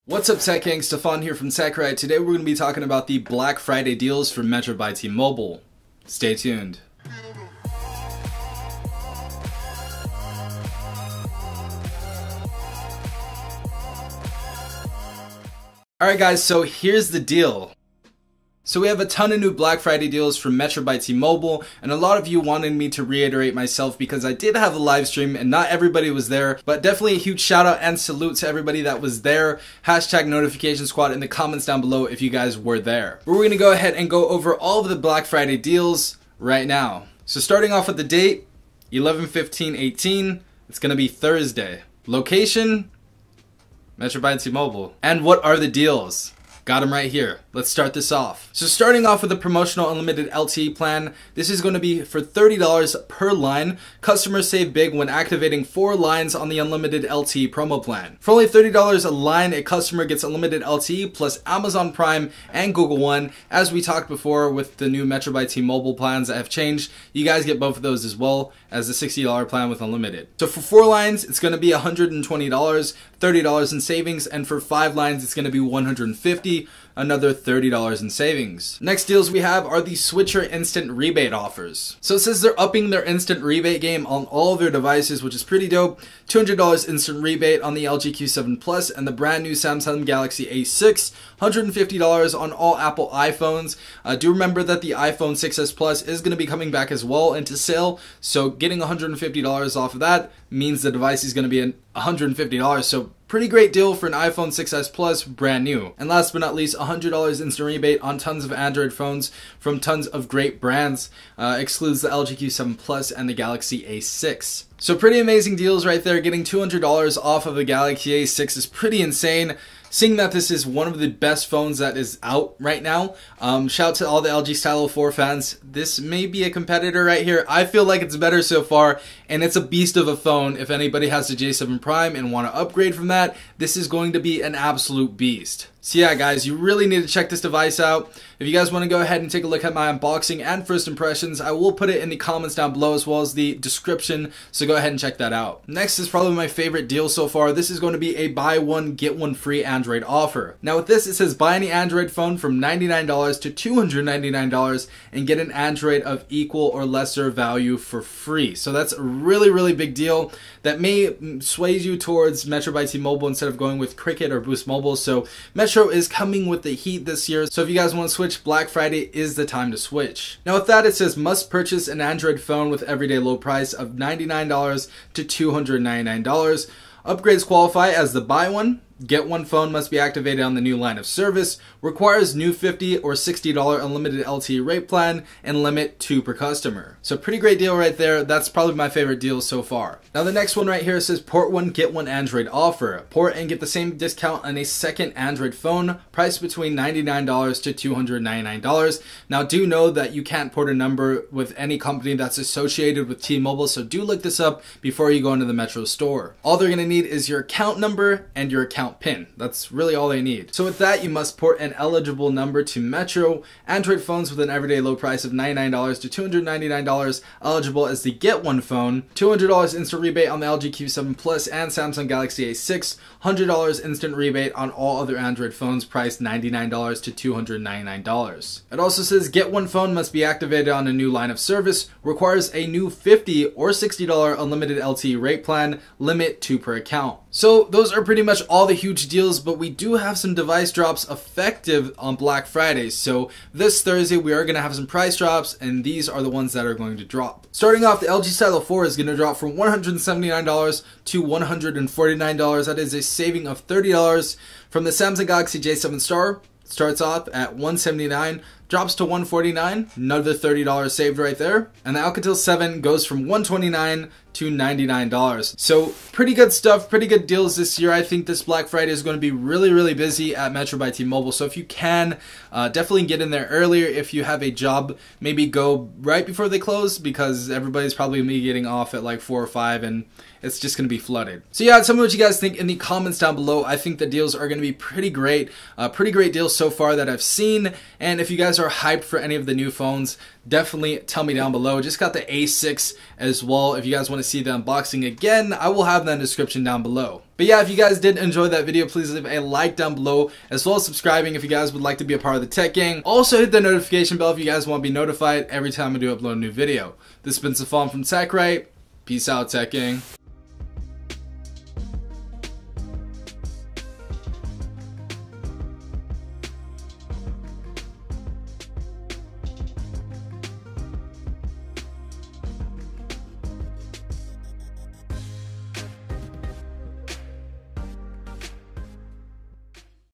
What's up, Tech Gang? Stefan here from TechRight. Today we're going to be talking about the Black Friday deals for Metro by T-Mobile. Stay tuned. Alright guys, so here's the deal. So we have a ton of new Black Friday deals from Metro by T-Mobile, and a lot of you wanted me to reiterate myself because I did have a live stream and not everybody was there, but definitely a huge shout out and salute to everybody that was there. Hashtag notification squad in the comments down below if you guys were there. But we're going to go ahead and go over all of the Black Friday deals right now. So starting off with the date, 11/15/18, it's going to be Thursday. Location, Metro by T-Mobile. And what are the deals? Got them right here. Let's start this off. So starting off with the promotional unlimited LTE plan, this is going to be for $30 per line. Customers save big when activating 4 lines on the unlimited LTE promo plan. For only $30 a line, a customer gets unlimited LTE plus Amazon Prime and Google One. As we talked before with the new Metro by T-Mobile plans that have changed, you guys get both of those as well as the $60 plan with unlimited. So for 4 lines, it's going to be $120, $30 in savings, and for 5 lines, it's going to be $150, another $30 in savings. Next deals we have are the Switcher instant rebate offers. So it says they're upping their instant rebate game on all of their devices, which is pretty dope. $200 instant rebate on the LG Q7 Plus and the brand new Samsung Galaxy A6. $150 on all Apple iPhones. Do remember that the iPhone 6s Plus is going to be coming back as well into sale, so getting $150 off of that means the device is going to be $150, so pretty great deal for an iPhone 6s Plus brand new. And last but not least, $100 instant rebate on tons of Android phones from tons of great brands. Excludes the LG Q7 Plus and the Galaxy A6. So pretty amazing deals right there. Getting $200 off of the Galaxy A6 is pretty insane. Seeing that this is one of the best phones that is out right now. Shout out to all the LG Stylo 4 fans. This may be a competitor right here. I feel like it's better so far, and it's a beast of a phone. If anybody has the J7 Prime and want to upgrade from that, this is going to be an absolute beast. So yeah guys, you really need to check this device out. If you guys want to go ahead and take a look at my unboxing and first impressions, I will put it in the comments down below as well as the description, so go ahead and check that out. Next is probably my favorite deal so far. This is going to be a buy one get one free Android offer. Now with this, it says buy any Android phone from $99 to $299 and get an Android of equal or lesser value for free. So that's a really big deal that may sway you towards Metro by T-Mobile instead of going with Cricket or Boost Mobile. So Metro is coming with the heat this year, so if you guys want to switch, Black Friday is the time to switch. Now with that, it says must purchase an Android phone with everyday low price of $99 to $299. Upgrades qualify as the buy one, get one phone must be activated on the new line of service, requires new $50 or $60 unlimited LTE rate plan, and limit 2 per customer. So pretty great deal right there. That's probably my favorite deal so far. Now the next one right here says port one get one Android offer. Port and get the same discount on a second Android phone, priced between $99 to $299. Now do know that you can't port a number with any company that's associated with T-Mobile, so do look this up before you go into the Metro store. All they're going to need is your account number and your account PIN. That's really all they need. So with that, you must port an eligible number to Metro. Android phones with an everyday low price of $99 to $299 eligible as the get one phone. $200 instant rebate on the LG Q7 Plus and Samsung Galaxy A6. $100 instant rebate on all other Android phones priced $99 to $299. It also says get one phone must be activated on a new line of service, requires a new $50 or $60 unlimited LTE rate plan, limit 2 per account. So those are pretty much all the huge deals, but we do have some device drops effective on Black Friday. So this Thursday we are going to have some price drops, and these are the ones that are going to drop. Starting off, the LG Stylo 4 is going to drop from $179 to $149. That is a saving of $30. From the Samsung Galaxy J7 Star, starts off at $179, drops to $149, another $30 saved right there. And the Alcatel 7 goes from $129 to $99. So pretty good stuff, pretty good deals this year. I think this Black Friday is going to be really busy at Metro by T-Mobile. So if you can, definitely get in there earlier. If you have a job, maybe go right before they close, because everybody's probably going to be getting off at like 4 or 5 and it's just going to be flooded. So yeah, tell me what you guys think in the comments down below. I think the deals are going to be pretty great deals so far that I've seen. And if you guys are are hyped for any of the new phones, definitely tell me down below. Just got the A6 as well. If you guys want to see the unboxing again, I will have that in the description down below. But yeah, if you guys did enjoy that video, please leave a like down below, as well as subscribing if you guys would like to be a part of the tech gang. Also hit the notification bell if you guys want to be notified every time I do upload a new video. This has been Safon from TechRight. Peace out, tech gang.